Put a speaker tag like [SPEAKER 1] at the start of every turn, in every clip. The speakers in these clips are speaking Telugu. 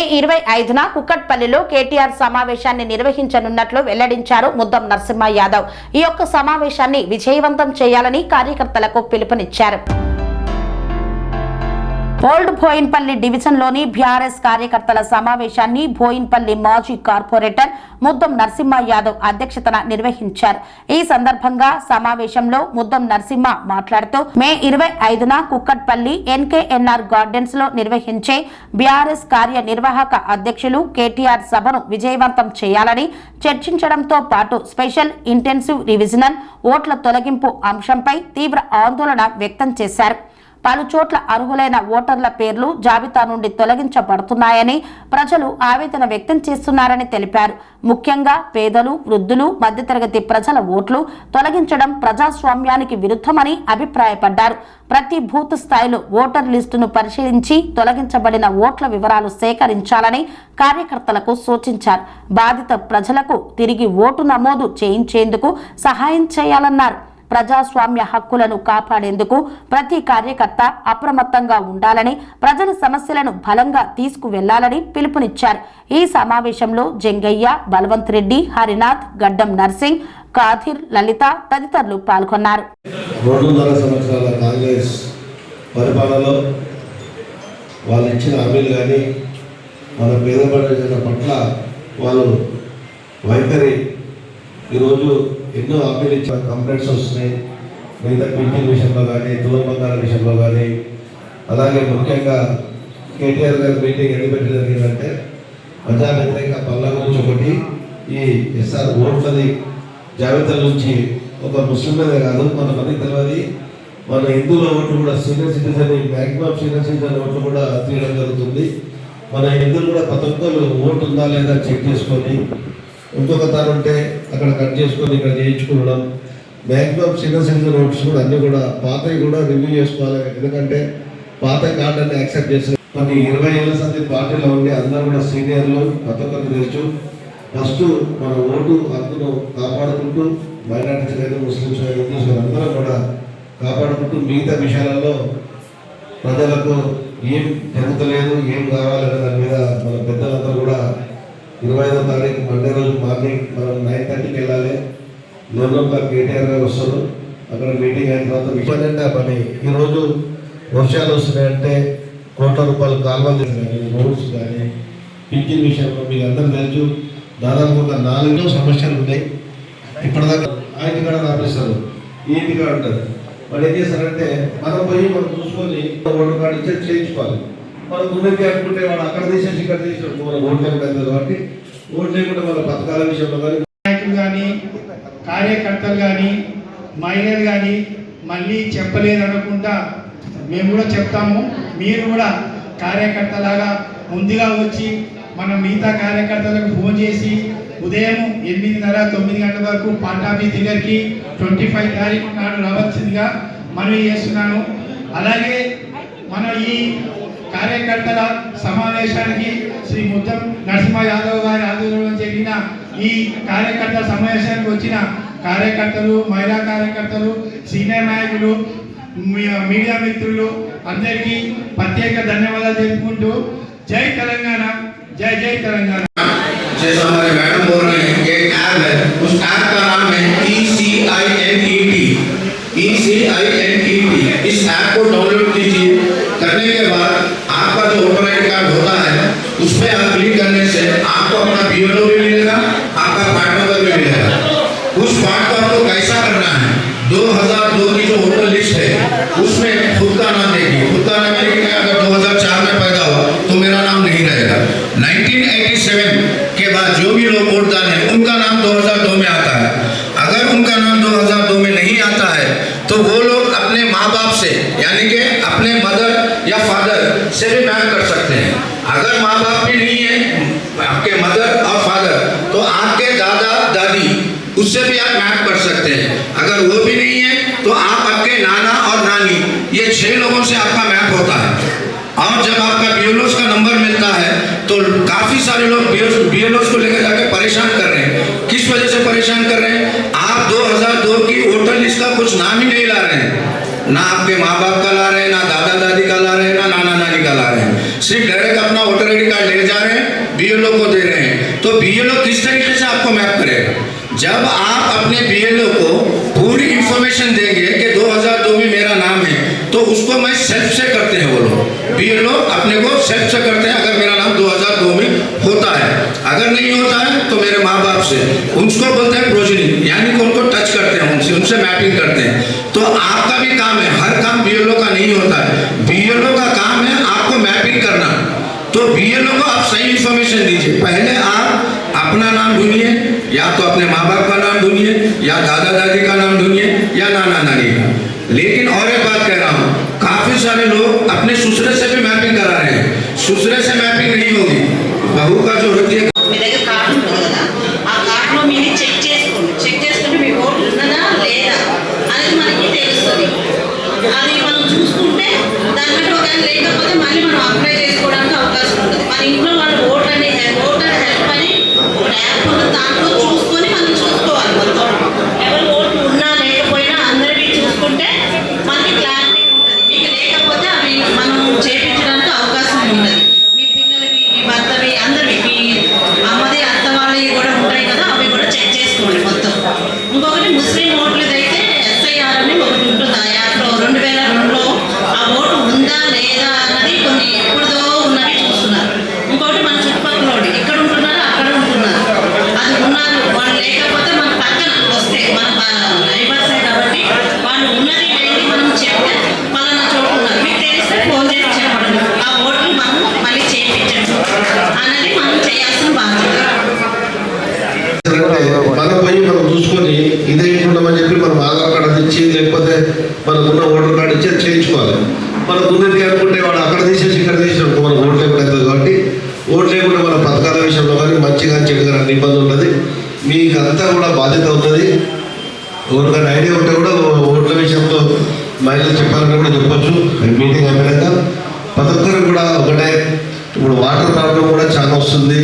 [SPEAKER 1] మే 25న కుక్కట్పల్లిలో కేటీఆర్ సమావేశాన్ని నిర్వహించనున్నట్లు వెల్లడించారు ముద్దం నరసింహ యాదవ్. ఈ యొక్క సమావేశాన్ని విజయవంతం చేయాలని కార్యకర్తలకు పిలుపునిచ్చారు. ఓల్డ్ బోయిన్పల్లి డివిజన్లోని బీఆర్ఎస్ కార్యకర్తల సమావేశాన్ని బోయిన్పల్లి మాజీ కార్పొరేటర్ ముద్దం నరసింహ యాదవ్ అధ్యక్షతన నిర్వహించారు. ఈ సందర్భంగా సమావేశంలో ముద్దం నరసింహ మాట్లాడుతూ మే 25న కుక్కట్పల్లి ఎన్కేఎన్ఆర్ గార్డెన్స్ లో నిర్వహించే బీఆర్ఎస్ కార్యనిర్వాహక అధ్యక్షులు కేటీఆర్ సభను విజయవంతం చేయాలని చర్చించడంతో పాటు స్పెషల్ ఇంటెన్సివ్ రివిజనల్ ఓట్ల తొలగింపు అంశంపై తీవ్ర ఆందోళన వ్యక్తం చేశారు. పలు చోట్ల అర్హులైన ఓటర్ల పేర్లు జాబితా నుండి తొలగించబడుతున్నాయని ప్రజలు ఆవేదన వ్యక్తం చేస్తున్నారని తెలిపారు. ముఖ్యంగా పేదలు, వృద్ధులు, మధ్యతరగతి ప్రజల ఓట్లు తొలగించడం ప్రజాస్వామ్యానికి విరుద్ధమని అభిప్రాయపడ్డారు. ప్రతి బూత్ స్థాయిలో ఓటర్ లిస్టును పరిశీలించి తొలగించబడిన ఓట్ల వివరాలు సేకరించాలని కార్యకర్తలకు సూచించారు. బాధిత ప్రజలకు తిరిగి ఓటు నమోదు చేయించేందుకు సహాయం చేయాలన్నారు. ప్రజాస్వామ్య హక్కులను కాపాడేందుకు ప్రతి కార్యకర్త అప్రమత్తంగా ఉండాలని, ప్రజల సమస్యలను బలంగా తీసుకువెళ్లాలని పిలుపునిచ్చారు. ఈ సమావేశంలో జంగయ్య, బలవంత్ రెడ్డి, హరినాథ్, గడ్డం నర్సింగ్, కాథిర్, లలిత తదితరులు పాల్గొన్నారు.
[SPEAKER 2] 2.5 సంవత్సరాల కాంగ్రెస్ పరిపాలనలో వాళ్ళు ఇచ్చిన హామీలు కానీ మన పేద ప్రజల పట్ల వాళ్ళు వైఖరి ఈరోజు ఎన్నో హామీలు ఇచ్చిన కంప్లైంట్స్ వస్తున్నాయి. మిగతా పింఛన్ విషయంలో కానీ, తులం బంగారం విషయంలో కానీ, అలాగే ముఖ్యంగా కేటీఆర్ గారి మీటింగ్ ఎందుకు పెట్టడం జరిగిందంటే ప్రజా వ్యతిరేక పనుల గురించి ఒకటి, ఈ ఎస్ఆర్ ఓట్లది జాబితా నుంచి ఒక ముస్లింలదే కాదు కొంతమందికి తెలియదు, మన హిందువుల ఓట్లు కూడా senior citizen, maximum senior citizen ఓట్లు కూడా తీయడం జరుగుతుంది. మన హిందువులు కూడా ప్రతి ఒక్కరు ఓటు ఉందా లేదా చెక్ చేసుకొని, ఇంకొక తాను ఉంటే అక్కడ కట్ చేసుకొని ఇక్కడ చేయించుకోవడం, మ్యాక్సిమం సీనియర్ సిటిజన్ ఓట్స్ కూడా అన్నీ కూడా పాతవి కూడా రివ్యూ చేసుకోవాలి. ఎందుకంటే పాత కార్డుని యాక్సెప్ట్ చేసి కొన్ని 20 ఏళ్ళ సంది పార్టీలో ఉండి అందరూ కూడా సీనియర్లు ప్రతి ఒక్కరికి తెలుసు. ఫస్ట్ మన ఓటు హక్కును కాపాడుకుంటూ మైనారిటీస్ కానీ, ముస్లిమ్స్ కానీ, హిందూస్ కానీ అందరూ కూడా కాపాడుకుంటూ మిగతా విషయాలలో ప్రజలకు ఏం జరుగుతలేదు, ఏం కావాలనే దాని మీద మన పెద్దలందరూ కూడా 25వ తారీఖు మండే రోజు మార్నింగ్ మనం 9:30కి వెళ్ళాలి. 11 కేటీఆర్ గారు వస్తారు. అక్కడ మీటింగ్ అయిన తర్వాత విషయాలంటే పని ఈరోజు వర్షాలు వస్తున్నాయంటే కోట్ల రూపాయలు కాలువలు కానీ, రోడ్స్ కానీ, పింఛన్ విషయంలో మీకు అందరూ తెలుసు. దాదాపు ఒక 4 సమస్యలు ఉన్నాయి. ఇప్పటిదాకా ఆయన కూడా రాపిస్తారు, ఏంటి కాడ ఉంటుంది. వాళ్ళు ఏం చేస్తారంటే మనం పోయి మనం చూసుకొని ఓటు కార్డు ఇచ్చి చేయించుకోవాలి. మనం ముందుకి అనుకుంటే వాళ్ళు అక్కడ తీసేసి ఇక్కడ తీసేసి మన ఓటు లేకుండా కాబట్టి ఓటు లేకుండా మన పథకాల విషయంలో కానీ,
[SPEAKER 3] నాయకులు కానీ, కార్యకర్తలు కానీ, మహిళలు కానీ మళ్ళీ చెప్పలేదు అనుకుంటా మేము కూడా చెప్తాము. మీరు కూడా కార్యకర్తలాగా ముందుగా వచ్చి మన మిగతా కార్యకర్తలకు ఫోన్ చేసి ఉదయం 8:30-9 గంటల వరకు పార్టీ ఆఫీస్ దగ్గరికి 25 తారీఖు నాడు రావాల్సిందిగా మనవి చేస్తున్నాను. అలాగే మన ఈ కార్యకర్తల సమావేశానికి శ్రీ ముద్దం నరసింహ యాదవ్ గారి ఆధ్వర్యంలో జరిగిన ఈ కార్యకర్తల సమావేశానికి వచ్చిన కార్యకర్తలు, మహిళా కార్యకర్తలు, సీనియర్ నాయకులు, మీడియా మిత్రులు అందరికీ ప్రత్యేక ధన్యవాదాలు తెలుపుకుంటూ జై తెలంగాణ, जय जय तेलंगाना।
[SPEAKER 4] जैसा हमारे मैडम बोल रहे हैं, ये ऐप है, उस ऐप का नाम है ECINET। इस ऐप को डाउनलोड कीजिए। करने के बाद आपका जो वोटर आई डी कार्ड होता है उस पर आप क्लिक करने से आपको अपना BLO भी मिलेगा, आपका पार्ट नंबर भी मिलेगा। उस पार्ट को आपको कैसा करना है, 2002 की जो वोटर लिस्ट है उसमें खुद का नाम देखिए। खुद का नाम है, अगर 2004 में पैदा हुआ तो मेरा नाम नहीं रहेगा। 1987 के बाद जो भी लोग वोट डाले उनका नाम 2002 में आता है। अगर उनका नाम 2002 में नहीं आता है तो वो लोग अपने माँ बाप से, यानी कि अपने मदर या फादर से भी मैच कर सकते हैं। अगर माँ बाप भी नहीं है आपके मदर और फादर, तो आपके दादा दादी, उससे भी आप मैच कर सकते हैं। अगर वो भी नहीं है तो आप आपके नाना और नानी, ये 6 लोगों से आपका मैप होता है। और जब आपका BLOs का नंबर मिलता है तो काफ़ी सारे लोग BLOs को लेकर जाके परेशान कर रहे हैं। किस वजह से परेशान कर रहे हैं? आप 2002 की वोटर लिस्ट का कुछ नाम ही नहीं ला रहे हैं, ना आपके माँ बाप का ला रहे हैं, ना दादा दादी का ला रहे हैं, ना नाना नानी का ला रहे हैं। सिर्फ डायरेक्ट अपना वोटर ID कार्ड ले जा रहे हैं बीएलओ को दे रहे हैं, तो बीएलओ किस तरीके से आपको मैप करेगा? जब आप अपने बीएलओ को पूरी इंफॉर्मेशन देंगे कि 2002 में मेरा नाम है, तो उसको मैं सेल्फ से करते हैं वो लोग, बीएलओ अपने को सेल्फ से करते हैं। अगर मेरा नाम 2002 में होता है, अगर नहीं होता है तो मेरे माँ बाप से, उसको बोलते हैं प्रोजनी, यानी कि उनको टच करते हैं, उनसे मैपिंग करते हैं। तो आपका भी काम है, हर काम बीएलओ का नहीं होता है, बीएलओ का काम है आपको मैपिंग करना। तो बीएलओ को आप सही इंफॉर्मेशन दीजिए। पहले आप अपना नाम ढूंढिए, या तो अपने माँ बाप का नाम ढूंढिए, या दादा दादी का नाम ढूंढिए, या नाना नानी का। लेकिन और एक बात कह रहा हूँ, काफी सारे लोग अपने ससुरे से भी मैपिंग करा रहे हैं। ससुरे से मैपिंग नहीं होगी, बहू का जो होती है।
[SPEAKER 5] మీ దగ్గర కార్డు ఉంటుంది కదా, ఆ కార్డులో మీరు చెక్ చేసుకుంటే మీ ఓటు ఉన్నదా లేదా అనేది మనకి తెలుస్తుంది. అది మనం చూసుకుంటే దాన్ని బట్టి ఒకవేళ లేకపోతే మళ్ళీ మనం అప్లై చేసుకోవడానికి అవకాశం ఉంటుంది. మన ఇంట్లో వాళ్ళు ఓటర్ హెల్ప్ అని ఒక యాప్ ఉన్న దాంట్లో చూసుకొని మనం చూసుకోవాలి. మొత్తం ఎవరు ఓటు ఉన్నా లేకపోయినా అందరికీ చూసుకుంటే మనకి క్లారిటీ ఉంటుంది. మీకు లేకపోతే అవి మనం చేయించడానికి అవకాశం ఉంటుంది. మీ పిల్లలవి, మీ భర్తవి, అందరివి, మీ అమ్మది, అత్త వాళ్ళవి కూడా ఉంటాయి కదా, అవి కూడా చెక్ చేసుకోండి మొత్తం. ఇంకొకటి ముస్లిం ఓట్లదైతే SIR అని ఒకటి ఉంటుంది. ఆ యాప్లో 2002లో ఆ ఓటు ఉందా లేదా అన్నది కొన్ని ఎప్పుడుదో ఉన్నవి చూస్తున్నారు. ఇంకొకటి మన చుట్టుపక్కల ఇక్కడ ఉంటున్నారు, అక్కడ ఉంటున్నారు, అది ఉన్నారు, వాళ్ళు లేకపోతే మన పక్కన వస్తే మన నైబర్సే కాబట్టి వాళ్ళు ఉన్నది లేని మనం చెప్తే పలానా చోటు ఉన్నారు, మీకు తెలిస్తే ఫోన్ చేసి చెప్పడం, ఆ ఓట్లు మనం మళ్ళీ చేయించడం అన్నది మనం చేయాల్సిన బాధ్యత.
[SPEAKER 2] మనం పోయి మనం చూసుకొని ఇదే ఉండమని చెప్పి మనం ఆధార్ కార్డు ఇచ్చి, లేకపోతే మనకున్న ఓటర్ కార్డు ఇచ్చి చేయించుకోవాలి. మనకు ఉన్నది అనుకుంటే వాడు అక్కడ తీసేసి ఇక్కడ తీసినట్టు మనకు ఓటు లేకుండా అవుతుంది. కాబట్టి ఓటు లేకుండా మన పథకాల విషయంలో కానీ మంచిగా చెడుగా అన్ని ఇబ్బంది ఉంటుంది. మీకు అంతా కూడా బాధ్యత అవుతుంది. ఎవరికైనా ఐడియా ఉంటే కూడా ఓట్ల విషయంలో మహిళలు చెప్పాలంటే కూడా చెప్పొచ్చు. మీటింగ్ అయిపోయాక ప్రతి ఒక్కరు కూడా ఒకటే, ఇప్పుడు వాటర్ ప్రాబ్లం కూడా చాలా వస్తుంది,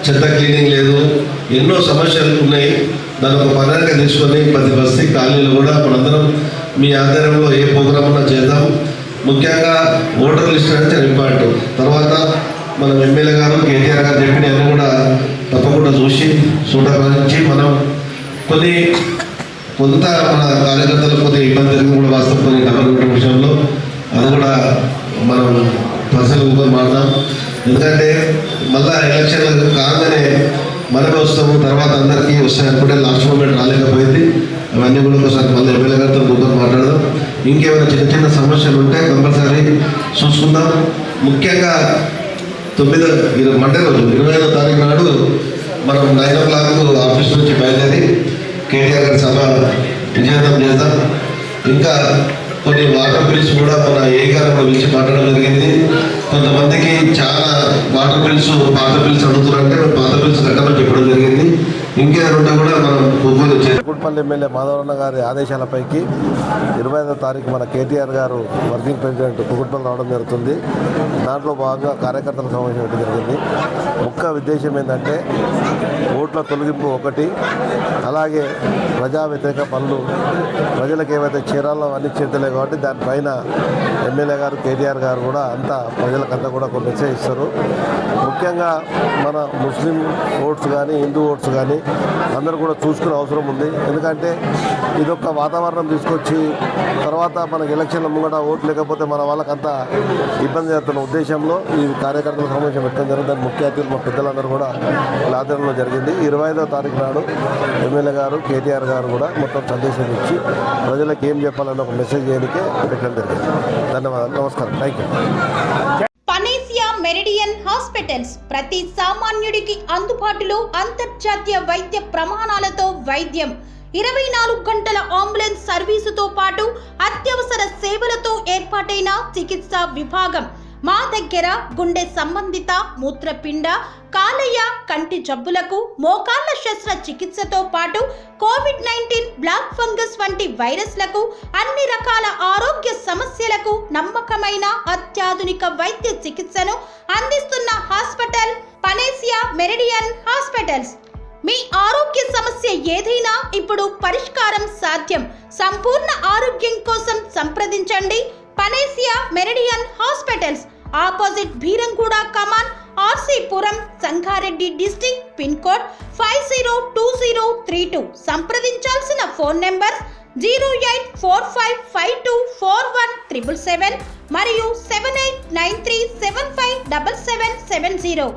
[SPEAKER 2] చెత్త క్లీనింగ్ లేదు, ఎన్నో సమస్యలు ఉన్నాయి. దాని ఒక పదార్థంగా తీసుకొని ప్రతి బస్తీ కాలనీలో కూడా మనందరం మీ ఆధ్వర్యంలో ఏ ప్రోగ్రామ్ ఉన్నా చేద్దాం. ముఖ్యంగా ఓటర్ లిస్ట్ అనేది చాలా ఇంపార్టెంట్. తర్వాత మనం ఎమ్మెల్యే గారు కేటీఆర్ గారు చెప్పిన అన్నీ కూడా తప్పకుండా చూడగలించి మనం కొంత మన కార్యకర్తలు కొద్దిగా ఇబ్బంది జరిగింది కూడా వాస్తవం. కొన్ని డబ్బులు పెట్టే విషయంలో అది కూడా మనం పర్సనల్ మాట్లాడదాం. ఎందుకంటే మళ్ళీ ఎలక్షన్లు కాగానే మనమే వస్తాము, తర్వాత అందరికీ వస్తాయి అనుకుంటే లాస్ట్ మూమెంట్ రాలేకపోయింది. అవన్నీ కూడా ఒకసారి మళ్ళీ ఎమ్మెల్యే గారితో కూర్చొని మాట్లాడదాం. ఇంకేమైనా చిన్న చిన్న సమస్యలు ఉంటే కంపల్సరీ చూసుకుందాం. ముఖ్యంగా మండే రోజు 25వ తారీఖు నాడు మనం 9 o'clock ఆఫీస్ నుంచి బయలుదేరి కేటీఆర్ గారి సభ విజయవంతం చేద్దాం. ఇంకా కొన్ని వాటర్ బిల్స్ కూడా మన ఏ గారు పిలిచి మాట్లాడడం జరిగింది. కొంతమందికి చాలా వాటర్ బిల్స్ పాత బిల్స్ అడుగుతున్నారంటే పాత బిల్స్ కట్టమని చెప్పడం జరిగింది. ఇంకేమైనా ఉంటే కూడా మనం కుకుట్పల్లి ఎమ్మెల్యే మాధవరన్న గారి ఆదేశాలపైకి 25వ తారీఖు మన కేటీఆర్ గారు వర్కింగ్ ప్రెసిడెంట్ కుకుట్పల్లి రావడం జరుగుతుంది. దాంట్లో భాగంగా కార్యకర్తల సమావేశం పెట్టడం జరిగింది. ముఖ్య ఉద్దేశం ఏంటంటే ఓట్ల తొలగింపు ఒకటి, అలాగే ప్రజా వ్యతిరేక పనులు ప్రజలకు ఏవైతే చేరాలో అన్ని చేతలే కాబట్టి దానిపైన ఎమ్మెల్యే గారు కేటీఆర్ గారు కూడా అంతా ప్రజలకంతా కూడా ఒక మెసేజ్ ఇస్తారు. ముఖ్యంగా మన ముస్లిం ఓట్స్ కానీ హిందూ ఓట్స్ కానీ అందరూ కూడా చూసుకునే అవసరం ఉంది. ఎందుకంటే ఇదొక వాతావరణం తీసుకొచ్చి తర్వాత మనకి ఎలక్షన్ల ముంగట ఓటు లేకపోతే మన వాళ్ళకంతా ఇబ్బంది చేస్తున్న ఉద్దేశంలో ఈ కార్యకర్తల సమావేశం పెట్టడం జరిగింది. దాని ముఖ్య అతిథులు మా పెద్దలందరూ కూడా ఆధ్వర్యంలో జరిగింది. 25వ తారీఖు నాడు ఎమ్మెల్యే గారు కేటీఆర్ గారు కూడా మొత్తం సందేశం ఇచ్చి ప్రజలకు ఏం చెప్పాలన్న ఒక మెసేజ్ చేయడానికే పెట్టడం జరిగింది. ధన్యవాదాలు, నమస్కారం, thank you.
[SPEAKER 6] Panacea meridian hospitals ప్రతి సామాన్యుడికి అందుబాటులో అంతర్జాతీయ వైద్య ప్రమాణాలతో వైద్యం, 24 గంటల అంబులెన్స్ సర్వీసుతో పాటు అత్యవసర సేవలతో ఏర్పాటైన చికిత్సా విభాగం. మా దగ్గర గుండె సంబంధిత, మూత్రపిండ, కాలేయ, కంటి జబ్బులకు, మోకాళ్ల శస్త్ర చికిత్సతో పాటు COVID-19, బ్లాక్ ఫంగస్ వంటి వైరస్లకు, అన్ని రకాల ఆరోగ్య సమస్యలకు నమ్మకమైన అత్యాధునిక వైద్య చికిత్సను అందిస్తున్న హాస్పిటల్ పనేసియా మెరిడియన్ హాస్పిటల్స్. మీ ఆరోగ్య సమస్య ఏదైనా ఇప్పుడు పరిష్కారం సాధ్యం. సంపూర్ణ ఆరోగ్యం కోసం సంప్రదించండి panacea meridian hospitals, opposite Beeramguda Kaman, RC Shantipuram, Sangareddy district, pin code 502032. సంప్రదించాల్సిన ఫోన్ నెంబర్ 0845524177 మరియు 7893757770.